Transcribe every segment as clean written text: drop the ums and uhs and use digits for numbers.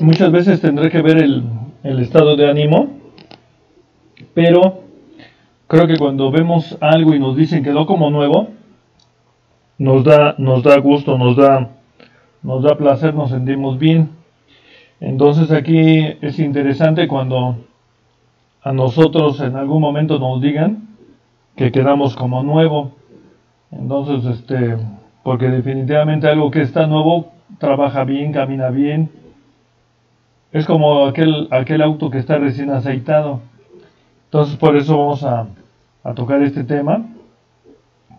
muchas veces tendré que ver el estado de ánimo, pero creo que cuando vemos algo y nos dicen quedó como nuevo, nos da gusto, nos da placer, nos sentimos bien. Entonces aquí es interesante cuando a nosotros en algún momento nos digan que quedamos como nuevo. Entonces, porque definitivamente algo que está nuevo trabaja bien, camina bien. Es como aquel auto que está recién aceitado. Entonces por eso vamos a tocar este tema,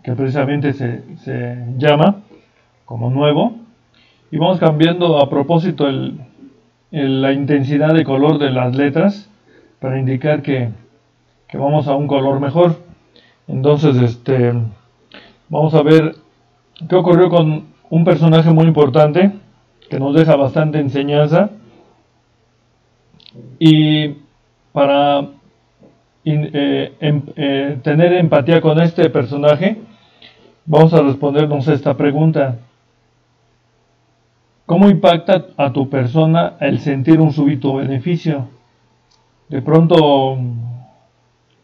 que precisamente se llama como nuevo. Y vamos cambiando a propósito la intensidad de color de las letras para indicar que vamos a un color mejor. Entonces, vamos a ver qué ocurrió con un personaje muy importante que nos deja bastante enseñanza. Y para tener empatía con este personaje, vamos a respondernos esta pregunta: ¿cómo impacta a tu persona el sentir un súbito beneficio? De pronto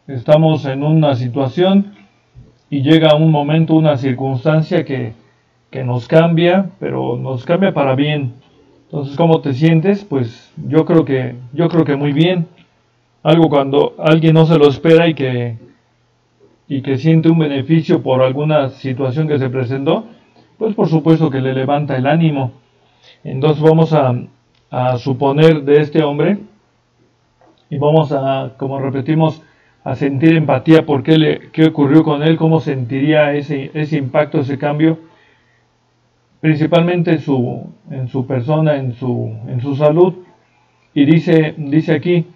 estamos en una situación y llega un momento, una circunstancia que nos cambia, pero nos cambia para bien. Entonces, ¿cómo te sientes? Pues yo creo que muy bien. Algo cuando alguien no se lo espera y que siente un beneficio por alguna situación que se presentó, pues por supuesto que le levanta el ánimo. Entonces vamos a suponer de este hombre y vamos a, como repetimos, a sentir empatía por qué ocurrió con él, cómo sentiría ese impacto, ese cambio, principalmente en su persona, en su salud. Y dice aquí: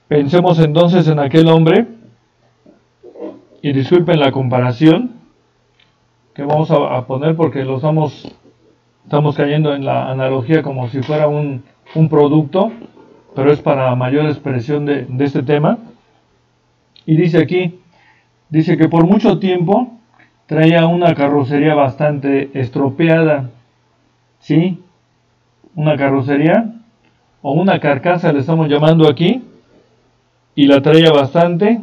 pensemos entonces en aquel hombre, y disculpen la comparación que vamos a poner porque estamos cayendo en la analogía como si fuera un producto, pero es para mayor expresión de este tema. Y dice aquí, dice que por mucho tiempo traía una carrocería bastante estropeada, ¿sí? Una carrocería o una carcasa le estamos llamando aquí, y la traía bastante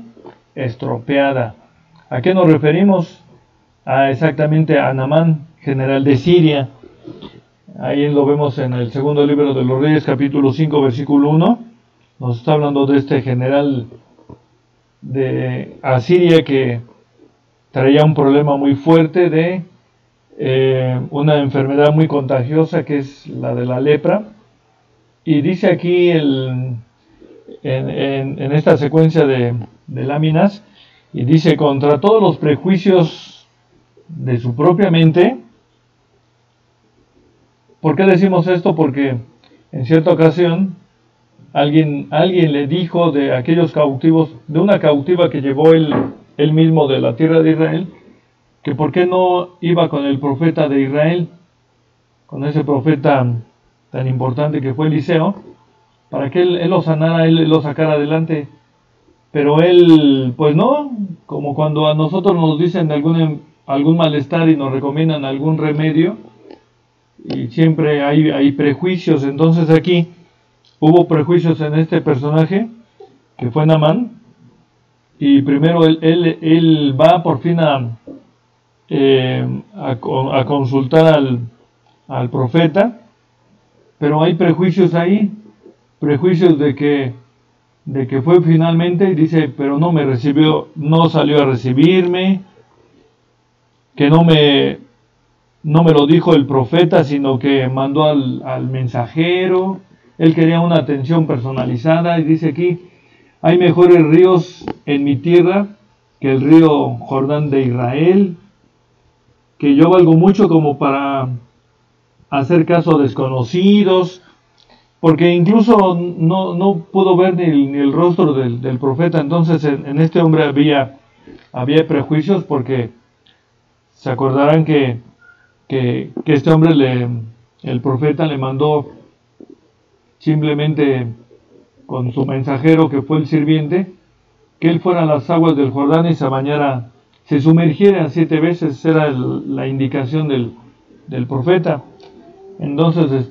estropeada. ¿A qué nos referimos? Exactamente a Naamán, general de Siria. Ahí lo vemos en el segundo libro de los Reyes, capítulo 5, versículo 1. Nos está hablando de este general de Asiria que traía un problema muy fuerte de una enfermedad muy contagiosa que es la de la lepra. Y dice aquí en esta secuencia de láminas, y dice: contra todos los prejuicios de su propia mente. ¿Por qué decimos esto? Porque en cierta ocasión alguien le dijo de aquellos cautivos, de una cautiva que llevó él mismo de la tierra de Israel, que por qué no iba con el profeta de Israel, con ese profeta tan importante que fue Eliseo, para que él lo sanara, él lo sacara adelante. Pero él, pues no, como cuando a nosotros nos dicen algún malestar y nos recomiendan algún remedio, y siempre hay prejuicios. Entonces aquí hubo prejuicios en este personaje que fue Naamán, y primero él va por fin a consultar al profeta, pero hay prejuicios ahí, prejuicios de que fue finalmente, y dice: pero no me recibió, no salió a recibirme, que no me lo dijo el profeta, sino que mandó al mensajero. Él quería una atención personalizada, y dice aquí: hay mejores ríos en mi tierra que el río Jordán de Israel, que yo valgo mucho como para hacer caso a desconocidos. Porque incluso no pudo ver ni el rostro del profeta. Entonces en este hombre había prejuicios, porque se acordarán que este hombre, el profeta le mandó simplemente con su mensajero, que fue el sirviente, que él fuera a las aguas del Jordán y se bañara, se sumergiera 7 veces. Era la indicación del profeta. Entonces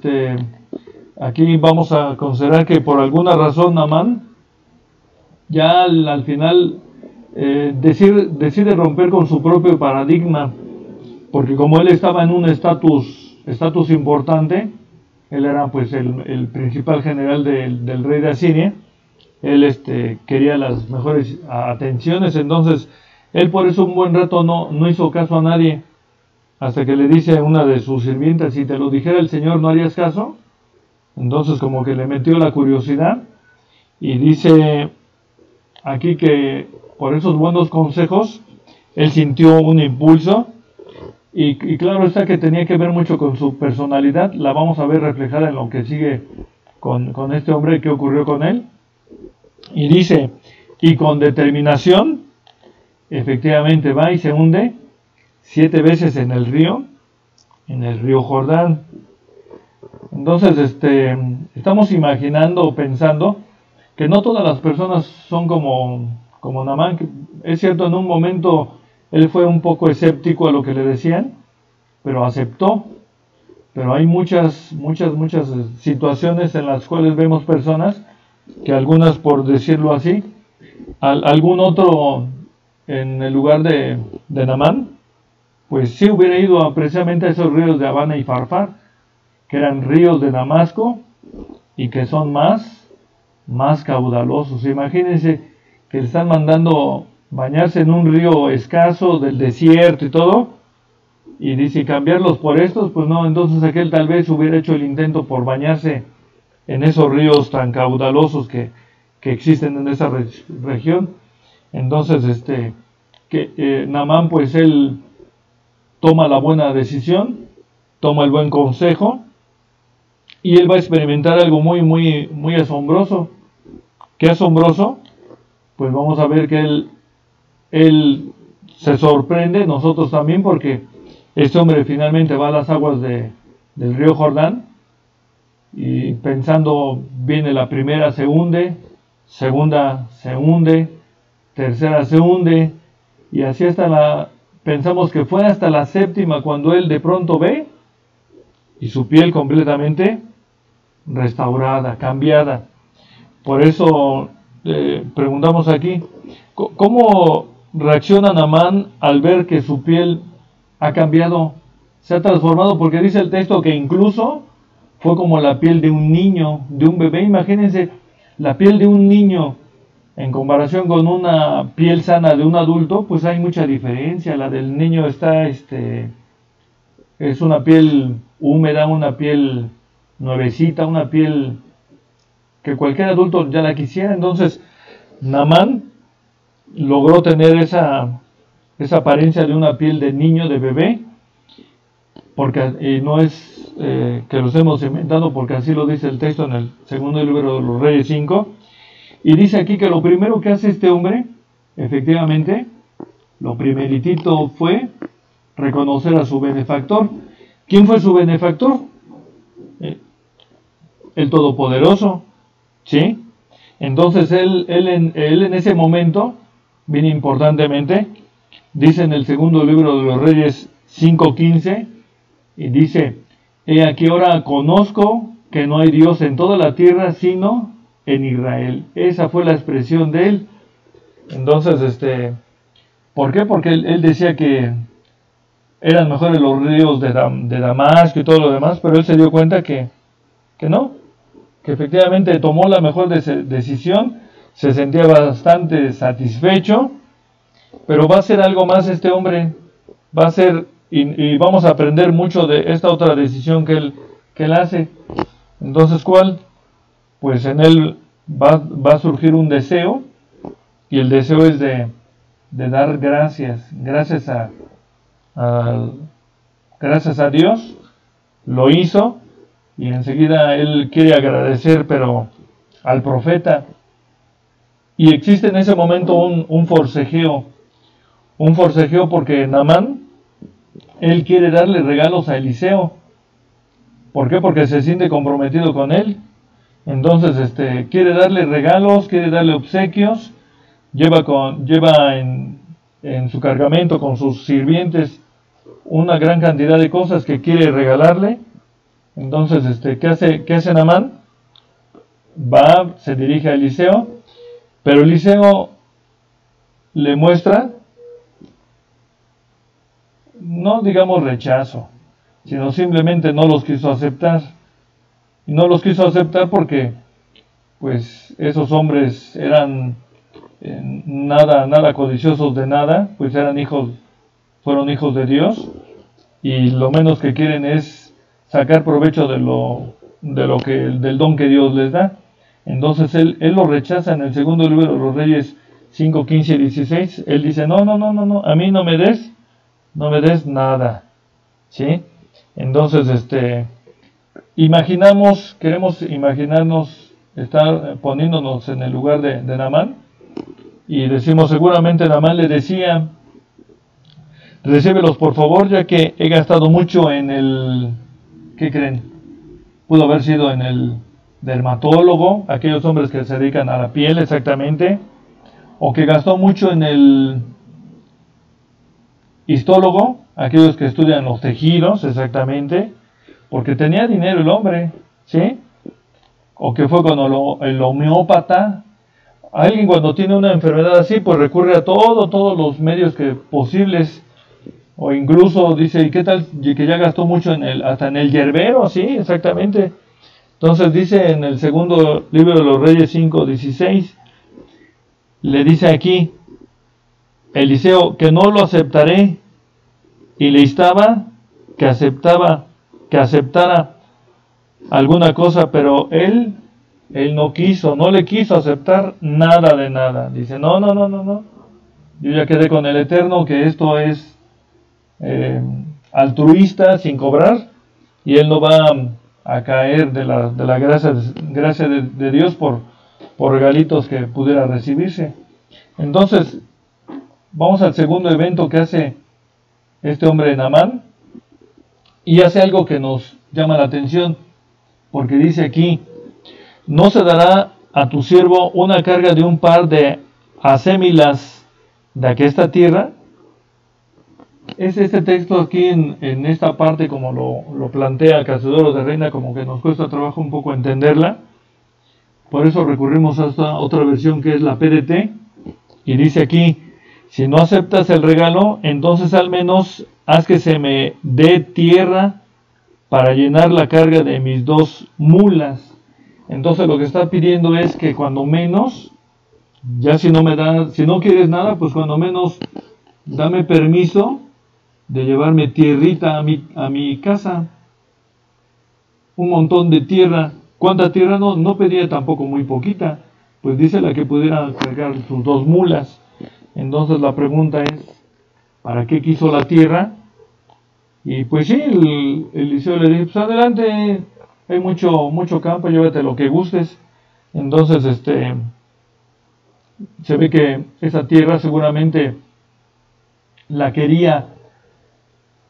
aquí vamos a considerar que por alguna razón Naamán ya al final decide romper con su propio paradigma, porque como él estaba en un estatus importante, él era pues el principal general del rey de Asiria, él quería las mejores atenciones, entonces él por eso un buen rato no hizo caso a nadie, hasta que le dice a una de sus sirvientas: si te lo dijera el Señor, ¿no harías caso? Entonces como que le metió la curiosidad, y dice aquí que por esos buenos consejos él sintió un impulso, y claro está que tenía que ver mucho con su personalidad. La vamos a ver reflejada en lo que sigue con este hombre, que ocurrió con él. Y dice, y con determinación, efectivamente va y se hunde 7 veces en el río Jordán. Entonces estamos imaginando o pensando que no todas las personas son como Naamán. Es cierto, en un momento él fue un poco escéptico a lo que le decían, pero aceptó. Pero hay muchas situaciones en las cuales vemos personas que algunas, por decirlo así, algún otro en el lugar de Naamán, pues sí hubiera ido precisamente a esos ríos de Abana y Farfar, que eran ríos de Damasco y que son más caudalosos. Imagínense que le están mandando bañarse en un río escaso del desierto y todo, y dice cambiarlos por estos, pues no. Entonces aquel tal vez hubiera hecho el intento por bañarse en esos ríos tan caudalosos que existen en esa región. Entonces Naamán, pues él toma la buena decisión, toma el buen consejo, y él va a experimentar algo muy asombroso. ¿Qué asombroso? Pues vamos a ver que él se sorprende, nosotros también, porque este hombre finalmente va a las aguas del río Jordán, y pensando, viene la primera, se hunde, segunda se hunde, tercera se hunde, y así pensamos que fue hasta la séptima cuando él de pronto ve, y su piel completamente restaurada, cambiada. Por eso preguntamos aquí, ¿cómo reacciona Naamán al ver que su piel ha cambiado, se ha transformado? Porque dice el texto que incluso fue como la piel de un niño, de un bebé. Imagínense, la piel de un niño en comparación con una piel sana de un adulto, pues hay mucha diferencia. La del niño es una piel húmeda, una piel nuevecita, una piel que cualquier adulto ya la quisiera. Entonces Naamán logró tener esa apariencia de una piel de niño, de bebé, porque no es que lo estemos inventando, porque así lo dice el texto en el segundo libro de los Reyes 5, y dice aquí que lo primero que hace este hombre, efectivamente, lo primeritito fue reconocer a su benefactor. ¿Quién fue su benefactor? El Todopoderoso, ¿sí? Entonces él en ese momento, bien importantemente, dice en el segundo libro de los Reyes 5:15, y dice: he aquí ahora conozco que no hay Dios en toda la tierra sino en Israel. Esa fue la expresión de él. Entonces, ¿por qué? Porque él decía que eran mejores los ríos de Damasco y todo lo demás, pero él se dio cuenta que no, que efectivamente tomó la mejor decisión, se sentía bastante satisfecho, pero va a ser algo más este hombre, va a ser, y vamos a aprender mucho de esta otra decisión que él hace. Entonces, ¿cuál? Pues en él va a surgir un deseo, y el deseo es de dar gracias a Dios. Lo hizo, y enseguida él quiere agradecer, pero al profeta, y existe en ese momento un forcejeo porque Naamán, él quiere darle regalos a Eliseo. ¿Por qué? Porque se siente comprometido con él. Entonces quiere darle regalos, quiere darle obsequios, lleva en su cargamento con sus sirvientes una gran cantidad de cosas que quiere regalarle, Entonces, ¿qué hace Naamán? Va, se dirige a Eliseo, pero Eliseo le muestra, no digamos rechazo, sino simplemente no los quiso aceptar. Y no los quiso aceptar porque, pues, esos hombres eran nada codiciosos de nada, pues fueron hijos de Dios, y lo menos que quieren es sacar provecho del don que Dios les da. Entonces él lo rechaza en el segundo libro de los Reyes 5, 15 y 16. Él dice, no, a mí no me des nada, ¿sí? Entonces, queremos imaginarnos, estar poniéndonos en el lugar de Naamán, y decimos, seguramente Naamán le decía, recíbelos por favor, ya que he gastado mucho en ¿qué creen? Pudo haber sido en el dermatólogo, aquellos hombres que se dedican a la piel exactamente, o que gastó mucho en el histólogo, aquellos que estudian los tejidos exactamente, porque tenía dinero el hombre, ¿sí? O que fue con el homeópata. Alguien cuando tiene una enfermedad así, pues recurre a todos los medios posibles, o incluso dice, ¿y qué tal que ya gastó mucho hasta en el yerbero? Sí, exactamente. Entonces dice en el segundo libro de los Reyes 5, 16, le dice aquí, Eliseo, que no lo aceptaré, y le instaba que aceptara alguna cosa, pero él no le quiso aceptar nada de nada. Dice, no, yo ya quedé con el Eterno, que esto es altruista, sin cobrar, y él no va a caer de la gracia de Dios por regalitos que pudiera recibirse. Entonces, vamos al segundo evento que hace este hombre Naamán, y hace algo que nos llama la atención, porque dice aquí, no se dará a tu siervo una carga de un par de asémilas de aquesta tierra. Es este texto aquí en esta parte, como lo plantea Cazador de Reina, como que nos cuesta trabajo un poco entenderla. Por eso recurrimos a esta otra versión que es la PDT, y dice aquí, si no aceptas el regalo, entonces al menos haz que se me dé tierra para llenar la carga de mis 2 mulas. Entonces lo que está pidiendo es que cuando menos, ya si no quieres nada, pues cuando menos dame permiso de llevarme tierrita a mi casa, un montón de tierra. ¿Cuánta tierra? No pedía tampoco muy poquita, pues dice la que pudiera cargar sus 2 mulas. Entonces la pregunta es, ¿para qué quiso la tierra? Y pues sí, Eliseo le dice, pues adelante, hay mucho campo, llévate lo que gustes. Entonces se ve que esa tierra seguramente la quería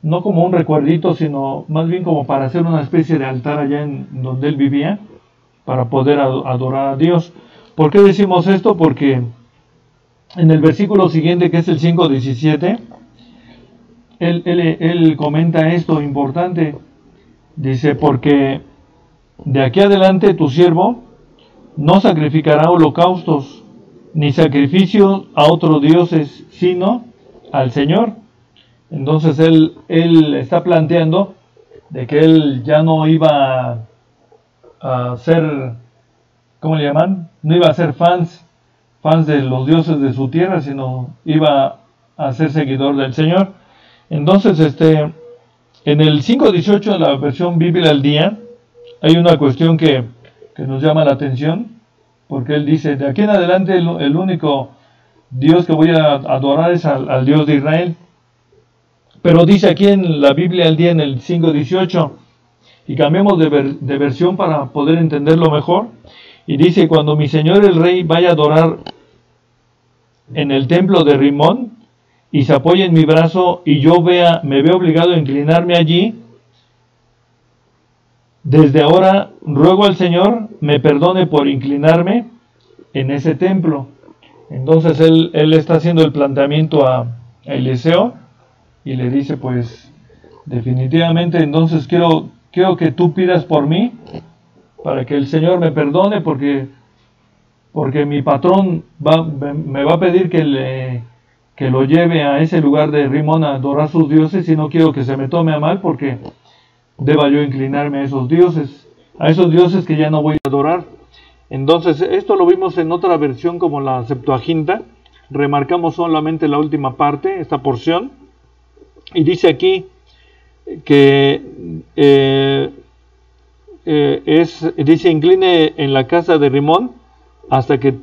no como un recuerdito, sino más bien como para hacer una especie de altar allá en donde él vivía, para poder adorar a Dios. ¿Por qué decimos esto? Porque en el versículo siguiente, que es el 5:17, él comenta esto importante. Dice, porque de aquí adelante tu siervo no sacrificará holocaustos, ni sacrificios a otros dioses, sino al Señor. Entonces él está planteando de que él ya no iba a ser, ¿cómo le llaman? No iba a ser fans de los dioses de su tierra, sino iba a ser seguidor del Señor. Entonces, en el 5:18 de la versión Biblia al día, hay una cuestión que nos llama la atención, porque él dice, de aquí en adelante el único Dios que voy a adorar es al Dios de Israel. Pero dice aquí en la Biblia al día, en el 5:18, y cambiemos de versión para poder entenderlo mejor, y dice, cuando mi señor el rey vaya a adorar en el templo de Rimón, y se apoye en mi brazo, y yo me veo obligado a inclinarme allí, desde ahora ruego al Señor me perdone por inclinarme en ese templo. Entonces él está haciendo el planteamiento a Eliseo, y le dice, pues definitivamente entonces quiero quiero que tú pidas por mí, para que el Señor me perdone, porque mi patrón me va a pedir que lo lleve a ese lugar de Rimón a adorar sus dioses, y no quiero que se me tome a mal, porque deba yo inclinarme a esos dioses que ya no voy a adorar. Entonces, esto lo vimos en otra versión como la Septuaginta. Remarcamos solamente la última parte, esta porción, y dice aquí que dice: incline en la casa de Rimón hasta que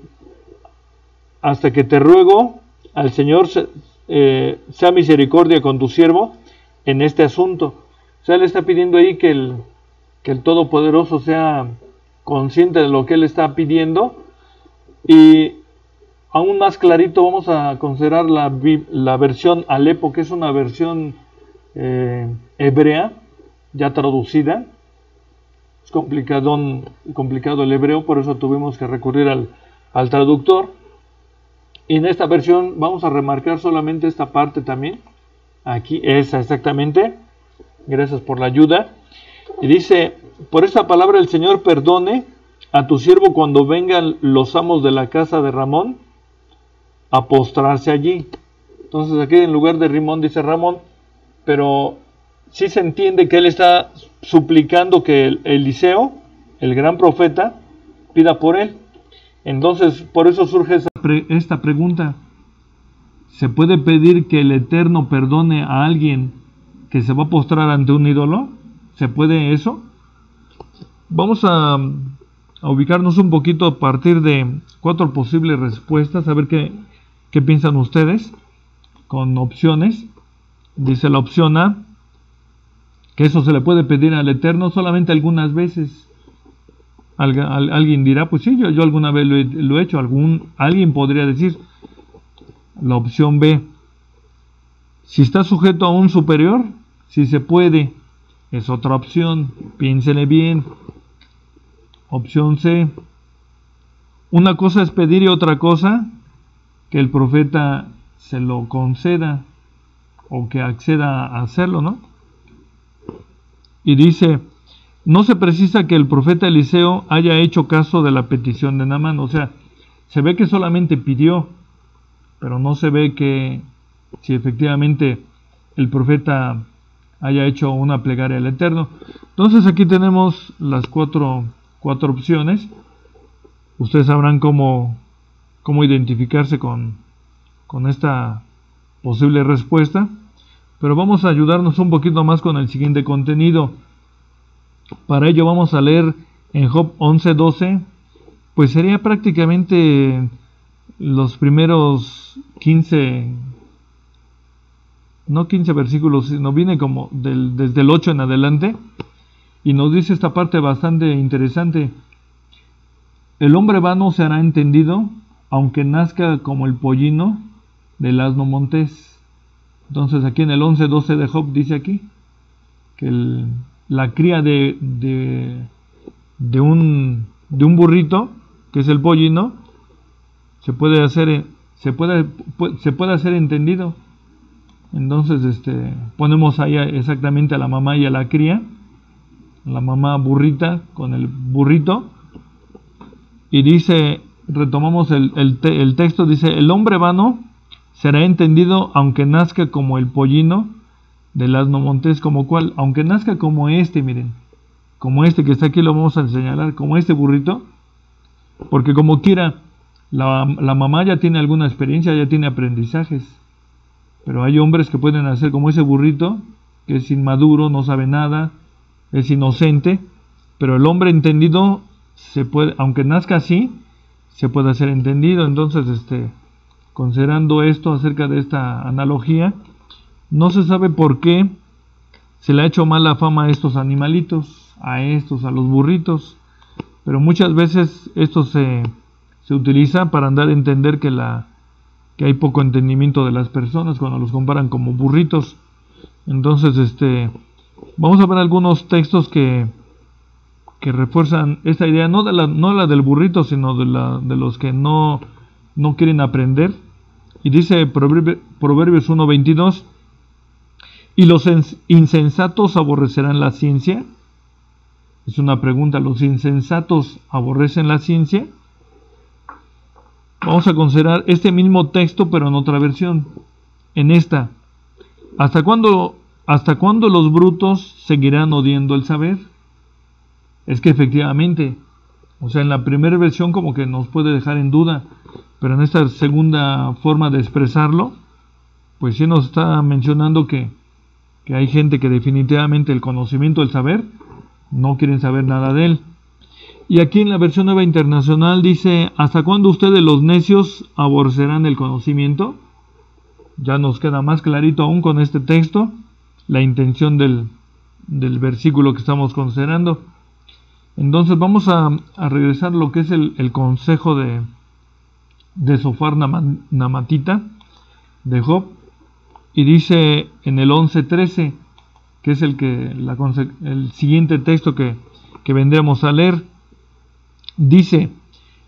te ruego al Señor sea misericordia con tu siervo en este asunto. O sea, le está pidiendo ahí que el Todopoderoso sea consciente de lo que él está pidiendo. Y aún más clarito vamos a considerar la versión Alepo, que es una versión hebrea ya traducida. Es complicado el hebreo, por eso tuvimos que recurrir al traductor. Y en esta versión vamos a remarcar solamente esta parte también. Aquí, esa exactamente. Gracias por la ayuda. Y dice: por esta palabra el Señor perdone a tu siervo cuando vengan los amos de la casa de Ramón a postrarse allí. Entonces aquí en lugar de Rimón dice Ramón, pero sí se entiende que él está suplicando que Eliseo, el gran profeta, pida por él. Entonces por eso surge esta pregunta: ¿se puede pedir que el Eterno perdone a alguien que se va a postrar ante un ídolo? ¿Se puede eso? Vamos a ubicarnos un poquito a partir de 4 posibles respuestas, a ver qué piensan ustedes, con opciones. Dice la opción A, que eso se le puede pedir al Eterno solamente algunas veces. Alguien dirá, pues sí, yo alguna vez lo he hecho. Alguien podría decir. La opción B, si está sujeto a un superior, si se puede, es otra opción, piénsele bien. Opción C, una cosa es pedir y otra cosa que el profeta se lo conceda o que acceda a hacerlo, ¿no? Y dice: no se precisa que el profeta Eliseo haya hecho caso de la petición de Naamán. O sea, se ve que solamente pidió, pero no se ve que si efectivamente el profeta haya hecho una plegaria al Eterno. Entonces aquí tenemos las cuatro opciones. Ustedes sabrán cómo identificarse con esta posible respuesta, pero vamos a ayudarnos un poquito más con el siguiente contenido. Para ello vamos a leer en Job 11:12, pues sería prácticamente los primeros 15, no 15 versículos, sino viene como desde el 8 en adelante, y nos dice esta parte bastante interesante: el hombre vano se hará entendido, aunque nazca como el pollino del asno montés. Entonces aquí en el 11:12 de Job dice aquí que la cría de un burrito, que es el pollino, se puede hacer entendido. Entonces ponemos ahí exactamente a la mamá y a la cría, la mamá burrita con el burrito, y dice, retomamos el texto, dice: el hombre vano será entendido aunque nazca como el pollino del asno montés. ¿Como cuál? Aunque nazca como miren, como que está aquí, lo vamos a señalar, como este burrito, porque como quiera, la mamá ya tiene alguna experiencia, ya tiene aprendizajes, pero hay hombres que pueden hacer como ese burrito, que es inmaduro, no sabe nada, es inocente, pero el hombre entendido se puede, aunque nazca así, se puede hacer entendido. Entonces, considerando esto acerca de esta analogía, no se sabe por qué se le ha hecho mala fama a estos animalitos, a los burritos, pero muchas veces esto se utiliza para dar a entender que hay poco entendimiento de las personas cuando los comparan como burritos. Entonces, vamos a ver algunos textos que refuerzan esta idea, no la del burrito, sino de los que no quieren aprender. Y dice Proverbios 1:22: y los insensatos aborrecerán la ciencia Es una pregunta. ¿Los insensatos aborrecen la ciencia? Vamos a considerar este mismo texto, pero en otra versión. En esta. ¿Hasta cuándo los brutos seguirán odiando el saber? Es que efectivamente, o sea, en la primera versión como que nos puede dejar en duda, pero en esta segunda forma de expresarlo, pues sí nos está mencionando que hay gente que definitivamente el conocimiento, el saber, no quieren saber nada de él. Y aquí en la versión Nueva Internacional dice: ¿hasta cuándo ustedes los necios aborrecerán el conocimiento? Ya nos queda más clarito aún con este texto la intención del versículo que estamos considerando. Entonces vamos a regresar a lo que es el consejo de Sofar Namatita, de Job, y dice en el 11:13, que es el siguiente texto que vendremos a leer. Dice: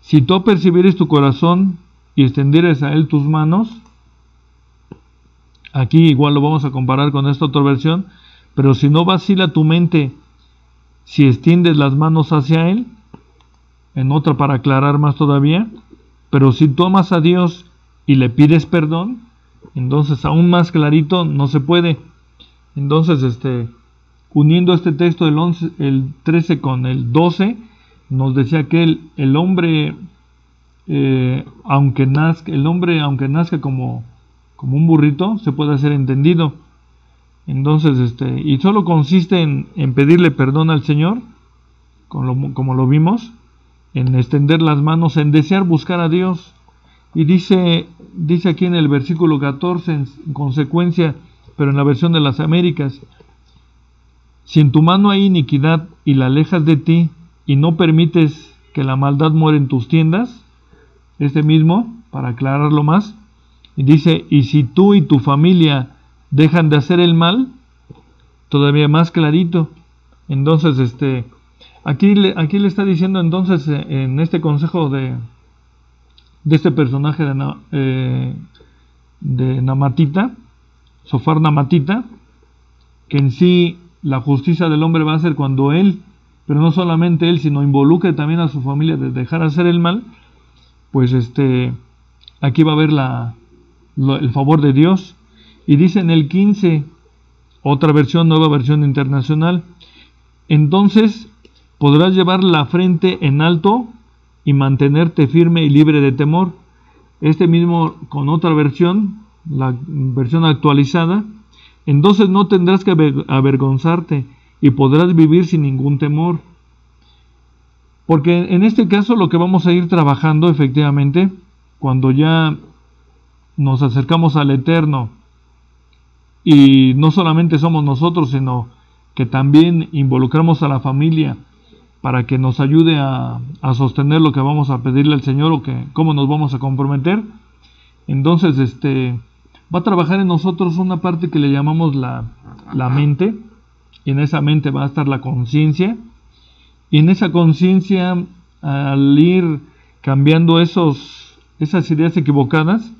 si tú apercibieres tu corazón y extendieres a él tus manos. Aquí igual lo vamos a comparar con esta otra versión. Pero si no vacila tu mente, si extiendes las manos hacia él. En otra, para aclarar más todavía: pero si tú amas a Dios y le pides perdón, entonces aún más clarito no se puede. Entonces, uniendo este texto el 13 con el 12, nos decía que el hombre, aunque nazca como un burrito, se puede hacer entendido. Entonces, y solo consiste en pedirle perdón al Señor, como lo vimos, en extender las manos, en desear buscar a Dios. Y dice aquí en el versículo 14, en consecuencia, pero en la versión de las Américas: si en tu mano hay iniquidad y la alejas de ti, y no permites que la maldad muera en tus tiendas. Mismo, para aclararlo más, y dice: y si tú y tu familia dejan de hacer el mal, todavía más clarito. Entonces, aquí le está diciendo entonces, en este consejo de este personaje de Namatita, Sofar Namatita, que en sí la justicia del hombre va a ser cuando él, pero no solamente él, sino involucre también a su familia de dejar de hacer el mal. Pues aquí va a haber el favor de Dios. Y dice en el 15, otra versión, Nueva Versión Internacional: entonces podrás llevar la frente en alto y mantenerte firme y libre de temor. Mismo con otra versión, la versión actualizada: entonces no tendrás que avergonzarte y podrás vivir sin ningún temor. Porque en este caso lo que vamos a ir trabajando efectivamente, cuando ya nos acercamos al Eterno, y no solamente somos nosotros, sino que también involucramos a la familia para que nos ayude a sostener lo que vamos a pedirle al Señor, o cómo nos vamos a comprometer. Entonces va a trabajar en nosotros una parte que le llamamos la mente, y en esa mente va a estar la conciencia. Y en esa conciencia, al ir cambiando esas ideas equivocadas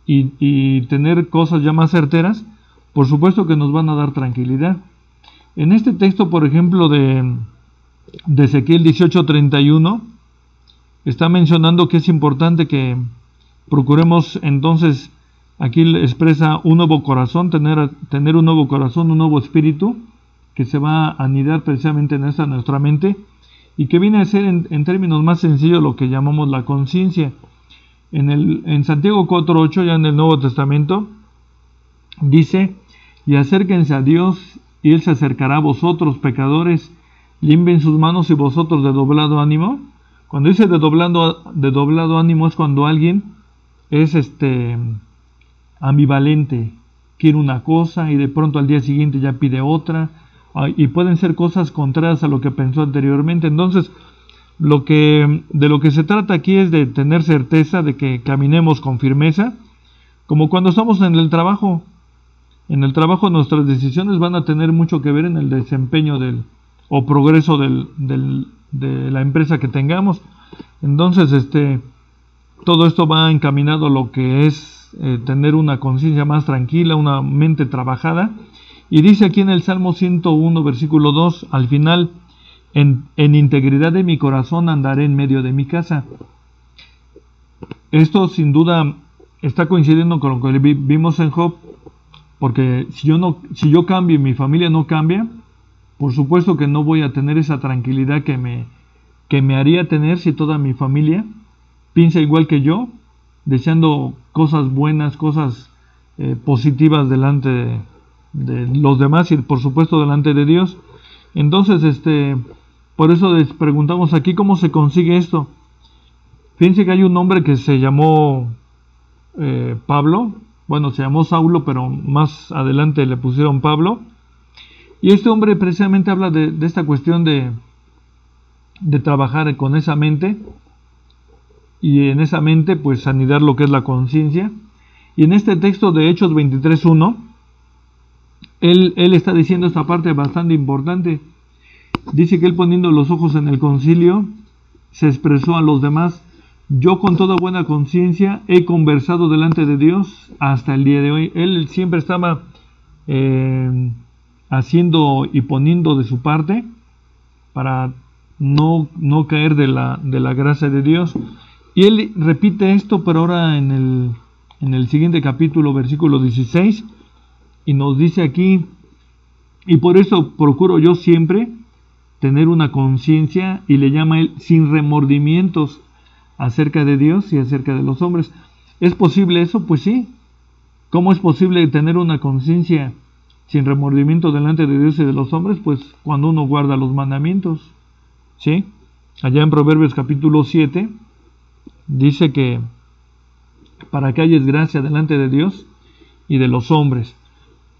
y tener cosas ya más certeras, por supuesto que nos van a dar tranquilidad. En este texto, por ejemplo, de Ezequiel 18:31, está mencionando que es importante que procuremos, entonces, aquí expresa un nuevo corazón, tener un nuevo corazón, un nuevo espíritu, que se va a anidar precisamente en nuestra mente, y que viene a ser en términos más sencillos lo que llamamos la conciencia. En Santiago 4:8, ya en el Nuevo Testamento, dice: y acérquense a Dios, y Él se acercará a vosotros, pecadores, limpien sus manos y vosotros de doblado ánimo. Cuando dice de doblado ánimo, es cuando alguien es ambivalente, quiere una cosa y de pronto al día siguiente ya pide otra, y pueden ser cosas contrarias a lo que pensó anteriormente. Entonces, de lo que se trata aquí es de tener certeza de que caminemos con firmeza, como cuando estamos en el trabajo. En el trabajo nuestras decisiones van a tener mucho que ver en el desempeño o progreso de la empresa que tengamos. Entonces, todo esto va encaminado a lo que es tener una conciencia más tranquila, una mente trabajada. Y dice aquí en el Salmo 101, versículo 2, al final: en integridad de mi corazón andaré en medio de mi casa. Esto sin duda está coincidiendo con lo que vimos en Job, porque si yo cambio y mi familia no cambia, por supuesto que no voy a tener esa tranquilidad que me haría tener si toda mi familia piensa igual que yo, deseando cosas buenas, cosas positivas delante de los demás y por supuesto delante de Dios. Entonces, por eso les preguntamos aquí cómo se consigue esto. Fíjense que hay un hombre que se llamó Pablo, bueno, se llamó Saulo, pero más adelante le pusieron Pablo. Y este hombre precisamente habla de esta cuestión de trabajar con esa mente, y en esa mente pues anidar lo que es la conciencia. Y en este texto de Hechos 23:1, él está diciendo esta parte bastante importante. Dice que él, poniendo los ojos en el concilio, se expresó a los demás: yo con toda buena conciencia he conversado delante de Dios hasta el día de hoy. Él siempre estaba haciendo y poniendo de su parte para no caer de la gracia de Dios. Y él repite esto, pero ahora en el siguiente capítulo, versículo 16, y nos dice aquí: y por eso procuro yo siempre tener una conciencia, y le llama él, sin remordimientos, acerca de Dios y acerca de los hombres. ¿Es posible eso? Pues sí. ¿Cómo es posible tener una conciencia sin remordimiento delante de Dios y de los hombres? Pues cuando uno guarda los mandamientos. ¿Sí? Allá en Proverbios capítulo 7 dice que para que hayas gracia delante de Dios y de los hombres.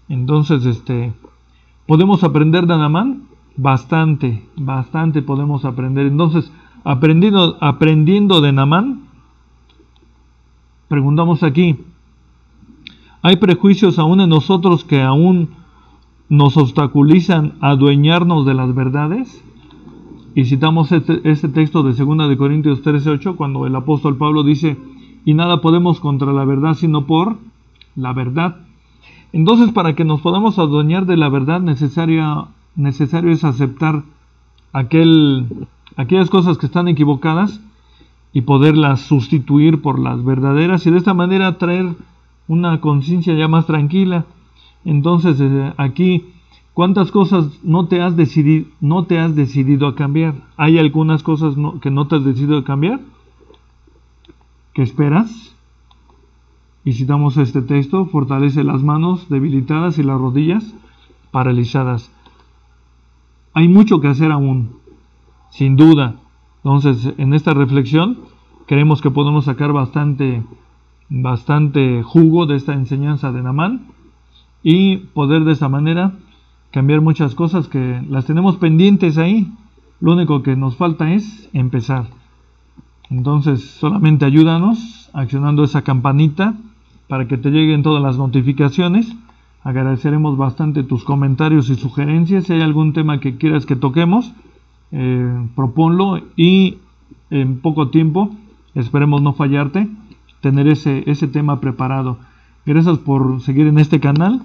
Entonces, ¿podemos aprender de Naamán? Bastante podemos aprender. Entonces, aprendiendo de Naamán, preguntamos aquí: ¿hay prejuicios aún en nosotros que aún nos obstaculizan a adueñarnos de las verdades? Y citamos este texto de 2 de Corintios 13:8, cuando el apóstol Pablo dice: y nada podemos contra la verdad sino por la verdad. Entonces, para que nos podamos adueñar de la verdad, necesario es aceptar aquellas cosas que están equivocadas y poderlas sustituir por las verdaderas, y de esta manera traer una conciencia ya más tranquila. Entonces, aquí, ¿cuántas cosas no te has decidido a cambiar? ¿Hay algunas cosas que no te has decidido a cambiar? ¿Qué esperas? Y citamos este texto: fortalece las manos debilitadas y las rodillas paralizadas. Hay mucho que hacer aún, sin duda. Entonces, en esta reflexión creemos que podemos sacar bastante jugo de esta enseñanza de Naamán, y poder de esta manera cambiar muchas cosas que las tenemos pendientes ahí. Lo único que nos falta es empezar. Entonces, solamente ayúdanos accionando esa campanita para que te lleguen todas las notificaciones. Agradeceremos bastante tus comentarios y sugerencias. Si hay algún tema que quieras que toquemos, proponlo, y en poco tiempo, esperemos no fallarte, tener ese tema preparado. Gracias por seguir en este canal.